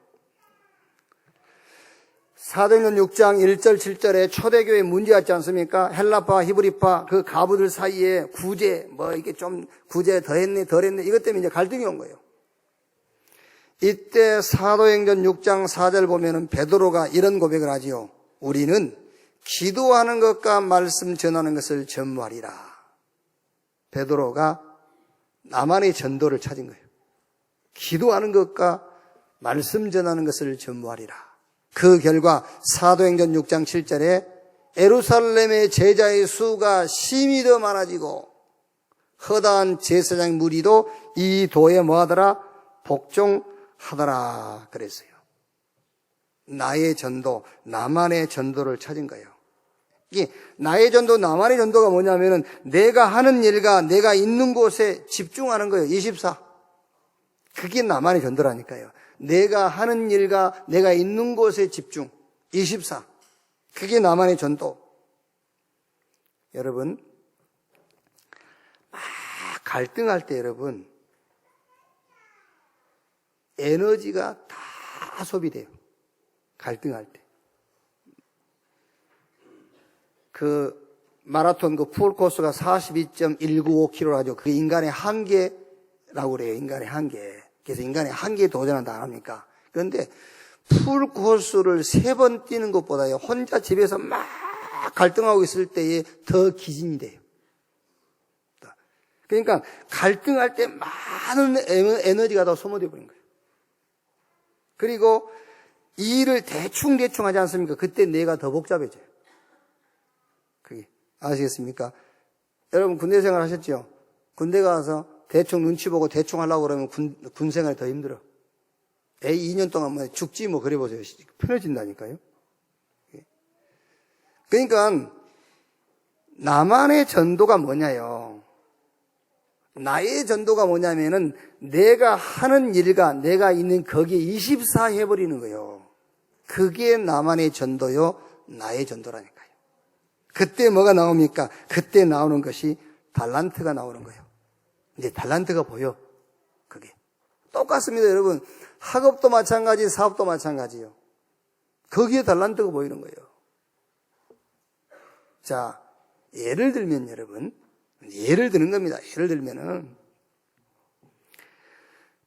사도행전 6장 1절 7절에 초대교회 문제 있지 않습니까? 헬라파, 히브리파 그 가부들 사이에 구제, 뭐 이게 좀 구제 더 했네 덜 했네, 이것 때문에 이제 갈등이 온 거예요. 이때 사도행전 6장 4절 보면은 베드로가 이런 고백을 하지요. 우리는 기도하는 것과 말씀 전하는 것을 전무하리라. 베드로가 나만의 전도를 찾은 거예요. 기도하는 것과 말씀 전하는 것을 전무하리라. 그 결과 사도행전 6장 7절에 예루살렘의 제자의 수가 심히 더 많아지고 허다한 제사장 무리도 이 도에 뭐하더라? 복종하더라 그랬어요. 나의 전도, 나만의 전도를 찾은 거예요. 이게 나의 전도, 나만의 전도가 뭐냐면은 내가 하는 일과 내가 있는 곳에 집중하는 거예요. 24. 그게 나만의 전도라니까요. 내가 하는 일과 내가 있는 곳에 집중. 24. 그게 나만의 전도. 여러분, 막 갈등할 때 여러분, 에너지가 다 소비돼요. 갈등할 때. 그 마라톤 그 풀코스가 42.195km라죠. 그게 인간의 한계라고 그래요. 인간의 한계. 그래서 인간의 한계에 도전한다 안 합니까? 그런데 풀코스를 3번 뛰는 것보다요, 혼자 집에서 막 갈등하고 있을 때에 더 기진이 돼요. 그러니까 갈등할 때 많은 에너지가 다 소모되어 버린 거예요. 그리고 이 일을 대충 하지 않습니까? 그때 뇌가 더 복잡해져요. 그게 아시겠습니까? 여러분 군대 생활 하셨죠? 군대 가서 대충 눈치 보고 대충 하려고 그러면 군 생활이 더 힘들어. 2년 동안 뭐 죽지 뭐 그래 보세요. 편해진다니까요. 그러니까 나만의 전도가 뭐냐요? 나의 전도가 뭐냐면은 내가 하는 일과 내가 있는 거기에 24 해버리는 거예요. 그게 나만의 전도요, 나의 전도라니까요. 그때 뭐가 나옵니까? 그때 나오는 것이 달란트가 나오는 거예요. 이제 달란트가 보여. 그게 똑같습니다, 여러분. 학업도 마찬가지, 사업도 마찬가지요. 거기에 달란트가 보이는 거예요. 자, 예를 들면 여러분, 예를 드는 겁니다. 예를 들면은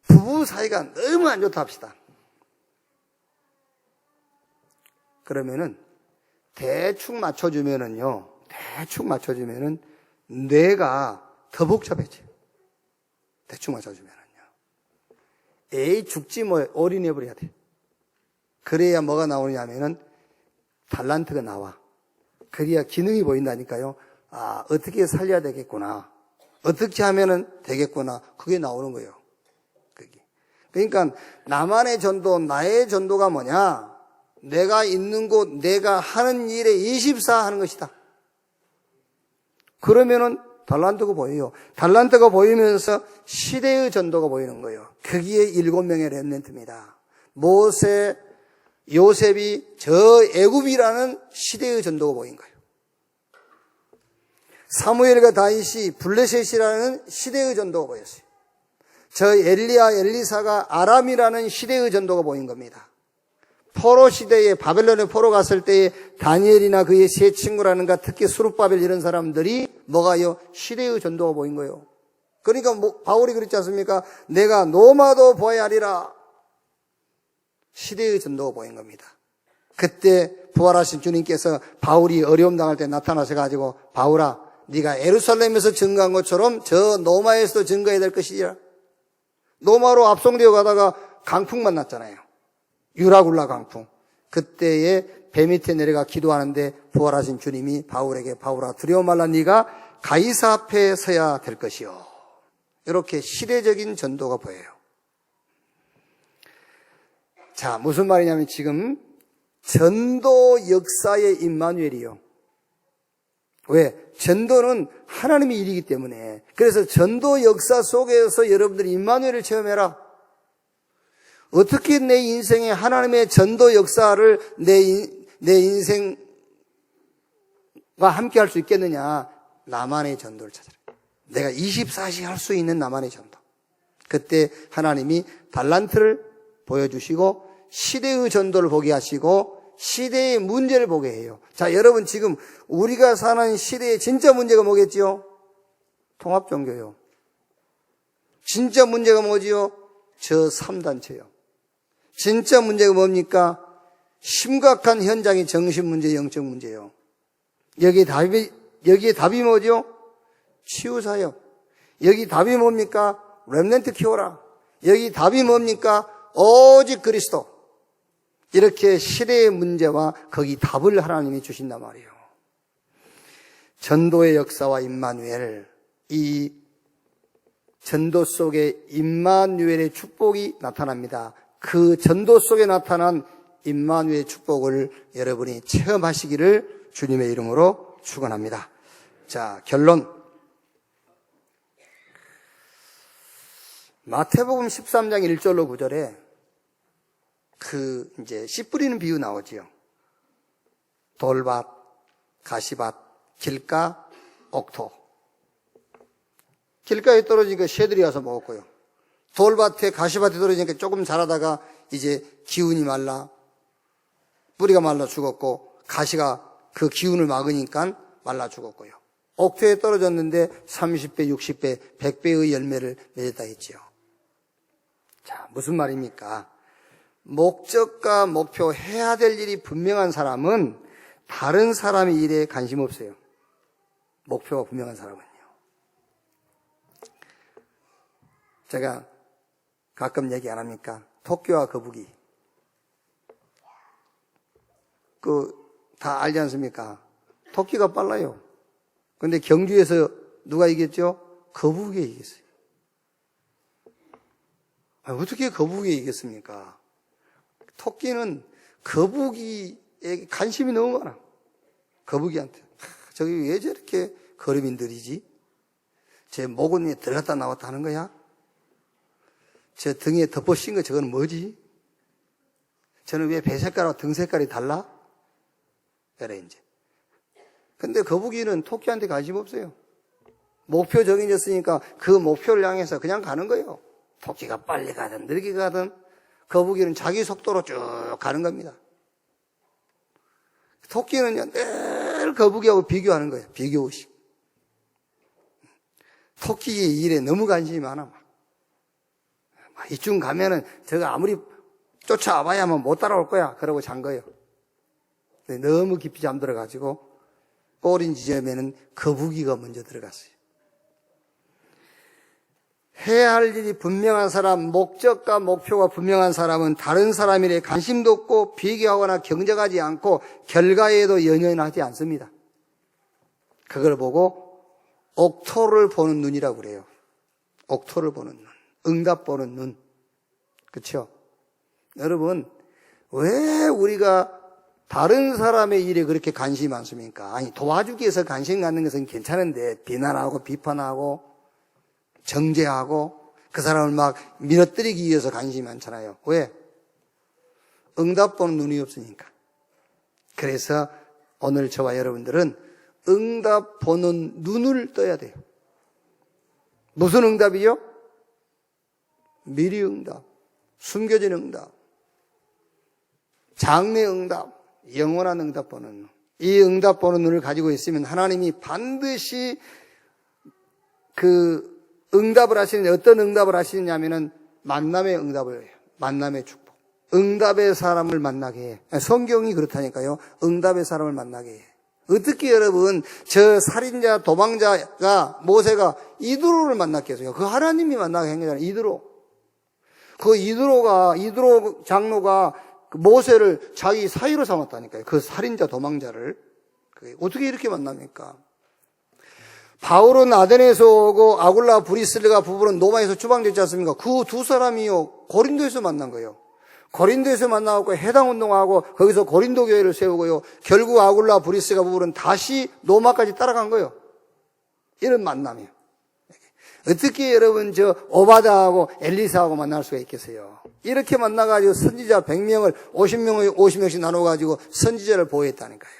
부부 사이가 너무 안 좋다 합시다. 그러면은 대충 맞춰주면은요, 대충 맞춰주면은 뇌가 더 복잡해져요. 대충 맞춰주면은요. 에이, 죽지 뭐, 올인해 버려야 돼. 그래야 뭐가 나오냐면은 달란트가 나와. 그래야 기능이 보인다니까요. 아, 어떻게 살려야 되겠구나. 어떻게 하면은 되겠구나. 그게 나오는 거예요. 그게. 그러니까 나만의 전도, 나의 전도가 뭐냐? 내가 있는 곳, 내가 하는 일에 24 하는 것이다. 그러면은 달란트가 보여요. 달란트가 보이면서 시대의 전도가 보이는 거예요. 거기에 7명의 렘넌트입니다. 모세, 요셉이 저 애굽이라는 시대의 전도가 보인 거예요. 사무엘과 다윗이 블레셋이라는 시대의 전도가 보였어요. 저 엘리야, 엘리사가 아람이라는 시대의 전도가 보인 겁니다. 포로 시대에 바벨론에 포로 갔을 때에 다니엘이나 그의 세 친구라는가 특히 수룹바벨 이런 사람들이 뭐가요? 시대의 전도가 보인 거예요. 그러니까 바울이 그랬지 않습니까? 내가 노마도 보아야 하리라. 시대의 전도가 보인 겁니다. 그때 부활하신 주님께서 바울이 어려움 당할 때 나타나셔가지고 바울아 네가 예루살렘에서 증거한 것처럼 저 노마에서도 증거해야 될 것이라. 노마로 압송되어 가다가 강풍 만났잖아요. 유라굴라 강풍. 그때에 배 밑에 내려가 기도하는데 부활하신 주님이 바울에게 바울아 두려워 말라 네가 가이사 앞에 서야 될 것이요. 이렇게 시대적인 전도가 보여요. 자, 무슨 말이냐면 지금 전도 역사의 임마누엘이요. 왜? 전도는 하나님의 일이기 때문에. 그래서 전도 역사 속에서 여러분들이 임마누엘을 체험해라. 어떻게 내 인생에 하나님의 전도 역사를 내 인생과 함께 할 수 있겠느냐? 나만의 전도를 찾아라. 내가 24시간 할 수 있는 나만의 전도. 그때 하나님이 달란트를 보여주시고 시대의 전도를 보게 하시고 시대의 문제를 보게 해요. 자, 여러분 지금 우리가 사는 시대의 진짜 문제가 뭐겠지요? 통합종교요. 진짜 문제가 뭐지요? 저 3단체요. 진짜 문제가 뭡니까? 심각한 현장의 정신문제, 영적 문제요. 여기에 답이 뭐죠? 치유사역. 여기 답이 뭡니까? 렘넌트 키워라. 여기 답이 뭡니까? 오직 그리스도. 이렇게 시대의 문제와 거기 답을 하나님이 주신단 말이에요. 전도의 역사와 임마누엘, 이 전도 속에 임마누엘의 축복이 나타납니다. 그 전도 속에 나타난 임마누엘의 축복을 여러분이 체험하시기를 주님의 이름으로 축원합니다. 자, 결론. 마태복음 13장 1절로 9절에 이제 씨 뿌리는 비유 나오지요. 돌밭, 가시밭, 길가, 옥토. 길가에 떨어지니까 새들이 와서 먹었고요. 돌밭에, 가시밭에 떨어지니까 조금 자라다가 이제 기운이 말라, 뿌리가 말라 죽었고, 가시가 그 기운을 막으니까 말라 죽었고요. 옥토에 떨어졌는데 30배, 60배, 100배의 열매를 맺었다 했지요. 자, 무슨 말입니까? 목적과 목표, 해야 될 일이 분명한 사람은 다른 사람의 일에 관심 없어요. 목표가 분명한 사람은요. 제가 가끔 얘기 안 합니까? 토끼와 거북이. 다 알지 않습니까? 토끼가 빨라요. 근데 경주에서 누가 이겼죠? 거북이가 이겼어요. 어떻게 거북이가 이겼습니까? 토끼는 거북이에 관심이 너무 많아. 거북이한테. 저기 왜 저렇게 걸음이 느리지? 제 목은 들어갔다 나왔다 하는 거야? 저 등에 덮어씌운 거 저건 뭐지? 저는 왜 배 색깔하고 등 색깔이 달라? 그래, 이제. 근데 거북이는 토끼한테 관심 없어요. 목표 정해졌으니까 그 목표를 향해서 그냥 가는 거예요. 토끼가 빨리 가든 느리게 가든 거북이는 자기 속도로 쭉 가는 겁니다. 토끼는요, 늘 거북이하고 비교하는 거예요. 비교의식. 토끼의 일에 너무 관심이 많아. 이쯤 가면은 저가 아무리 쫓아와봐야만 못 따라올 거야. 그러고 잔 거예요. 너무 깊이 잠들어가지고 꼬린 지점에는 거북이가 먼저 들어갔어요. 해야 할 일이 분명한 사람, 목적과 목표가 분명한 사람은 다른 사람 일에 관심도 없고 비교하거나 경쟁하지 않고 결과에도 연연하지 않습니다. 그걸 보고 옥토를 보는 눈이라고 그래요. 옥토를 보는 눈, 응답 보는 눈. 그렇죠? 여러분, 왜 우리가 다른 사람의 일에 그렇게 관심이 많습니까? 아니, 도와주기 위해서 관심 갖는 것은 괜찮은데 비난하고 비판하고 정죄하고 그 사람을 막 밀어뜨리기 위해서 관심이 많잖아요. 왜? 응답 보는 눈이 없으니까. 그래서 오늘 저와 여러분들은 응답 보는 눈을 떠야 돼요. 무슨 응답이요? 미리 응답, 숨겨진 응답. 장래 응답, 영원한 응답 보는 눈. 이 응답 보는 눈을 가지고 있으면 하나님이 반드시 그 응답을 하시는, 어떤 응답을 하시느냐면은 만남의 응답을 해요. 만남의 축복. 응답의 사람을 만나게 해. 성경이 그렇다니까요. 응답의 사람을 만나게 해. 어떻게 여러분, 저 살인자, 도망자가, 모세가 이드로를 만났겠어요? 그 하나님이 만나게 한 거잖아요. 이드로. 그 이드로 장로가 모세를 자기 사위로 삼았다니까요. 그 살인자, 도망자를. 어떻게 이렇게 만납니까? 바울은 아데네에서 오고 아굴라 브리슬가 부부는 로마에서 추방됐지 않습니까? 그 두 사람이요, 고린도에서 만난 거예요. 고린도에서 만나고 해당운동하고 거기서 고린도 교회를 세우고요. 결국 아굴라 브리스가 부부는 다시 로마까지 따라간 거예요. 이런 만남이에요. 어떻게 여러분 저 오바다하고 엘리사하고 만날 수가 있겠어요? 이렇게 만나가지고 선지자 100명을 50명씩 나눠가지고 선지자를 보호했다니까요.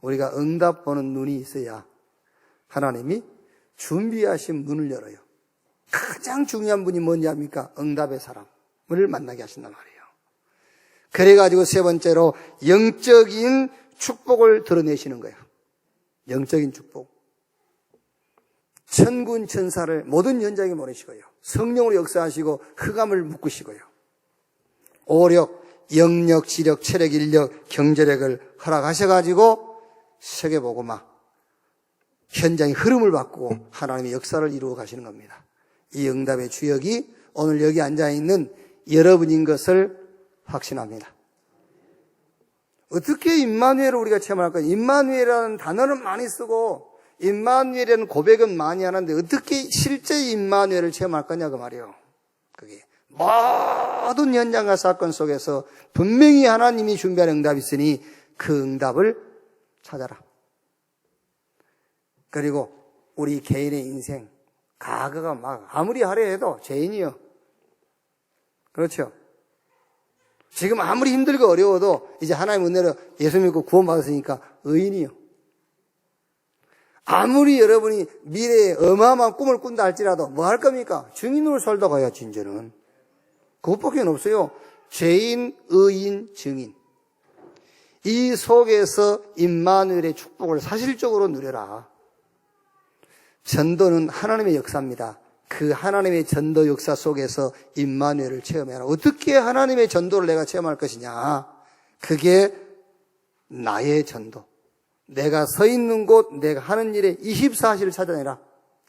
우리가 응답 보는 눈이 있어야 하나님이 준비하신 문을 열어요. 가장 중요한 분이 뭔지 압니까? 응답의 사람을 만나게 하신단 말이에요. 그래가지고 세 번째로 영적인 축복을 드러내시는 거예요. 영적인 축복. 천군 천사를 모든 연장에 보내시고요. 성령으로 역사하시고 흑암을 묶으시고요. 오력, 영력, 지력, 체력, 인력, 경제력을 허락하셔가지고 세계복음화 현장의 흐름을 바꾸고 하나님의 역사를 이루어 가시는 겁니다. 이 응답의 주역이 오늘 여기 앉아있는 여러분인 것을 확신합니다. 어떻게 임마누엘을 우리가 체험할까요? 임마누엘이라는 단어는 많이 쓰고 임마누엘이라는 고백은 많이 하는데 어떻게 실제 임마누엘을 체험할 거냐 그 말이에요. 그게 모든 현장과 사건 속에서 분명히 하나님이 준비한 응답이 있으니 그 응답을 찾아라. 그리고 우리 개인의 인생, 과거가 막 아무리 하려 해도 죄인이요. 그렇죠? 지금 아무리 힘들고 어려워도 이제 하나님 은혜로 예수 믿고 구원받았으니까 의인이요. 아무리 여러분이 미래에 어마어마한 꿈을 꾼다 할지라도 뭐 할 겁니까? 증인으로 살다 가야지 이제는. 그것밖에 없어요. 죄인, 의인, 증인. 이 속에서 임마누엘의 축복을 사실적으로 누려라. 전도는 하나님의 역사입니다. 그 하나님의 전도 역사 속에서 임마누엘을 체험해라. 어떻게 하나님의 전도를 내가 체험할 것이냐? 그게 나의 전도. 내가 서 있는 곳, 내가 하는 일에 24시를 찾아내라.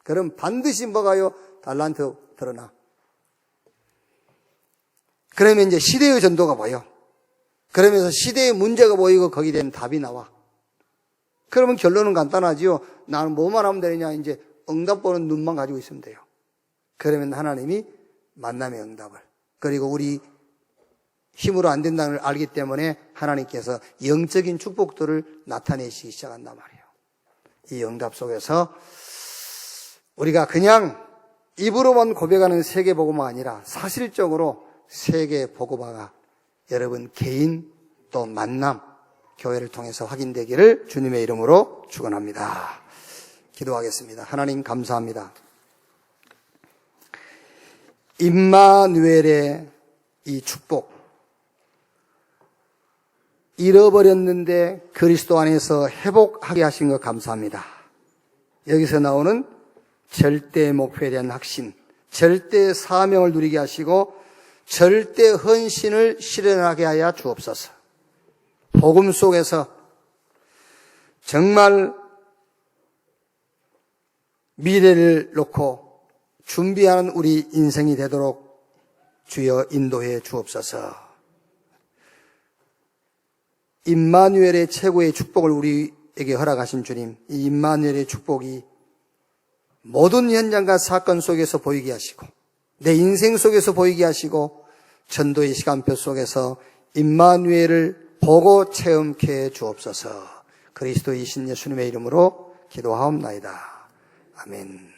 그럼 반드시 뭐가요? 달란트 드러나. 그러면 이제 시대의 전도가 보여. 그러면서 시대의 문제가 보이고 거기에 대한 답이 나와. 그러면 결론은 간단하지요. 나는 뭐만 하면 되느냐? 이제 응답 보는 눈만 가지고 있으면 돼요. 그러면 하나님이 만남의 응답을. 그리고 우리 힘으로 안 된다는 걸 알기 때문에 하나님께서 영적인 축복들을 나타내시기 시작한단 말이에요. 이 응답 속에서 우리가 그냥 입으로만 고백하는 세계복음화가 아니라 사실적으로 세계복음화가 여러분 개인 또 만남 교회를 통해서 확인되기를 주님의 이름으로 축원합니다. 기도하겠습니다. 하나님 감사합니다. 임마누엘의 이 축복, 잃어버렸는데 그리스도 안에서 회복하게 하신 것 감사합니다. 여기서 나오는 절대 목표에 대한 확신, 절대 사명을 누리게 하시고 절대 헌신을 실현하게 하여 주옵소서. 복음 속에서 정말 미래를 놓고 준비하는 우리 인생이 되도록 주여 인도해 주옵소서. 임마누엘의 최고의 축복을 우리에게 허락하신 주님, 이 임마누엘의 축복이 모든 현장과 사건 속에서 보이게 하시고 내 인생 속에서 보이게 하시고 전도의 시간표 속에서 임마누엘을 보고 체험케 해 주옵소서. 그리스도이신 예수님의 이름으로 기도하옵나이다. 아멘.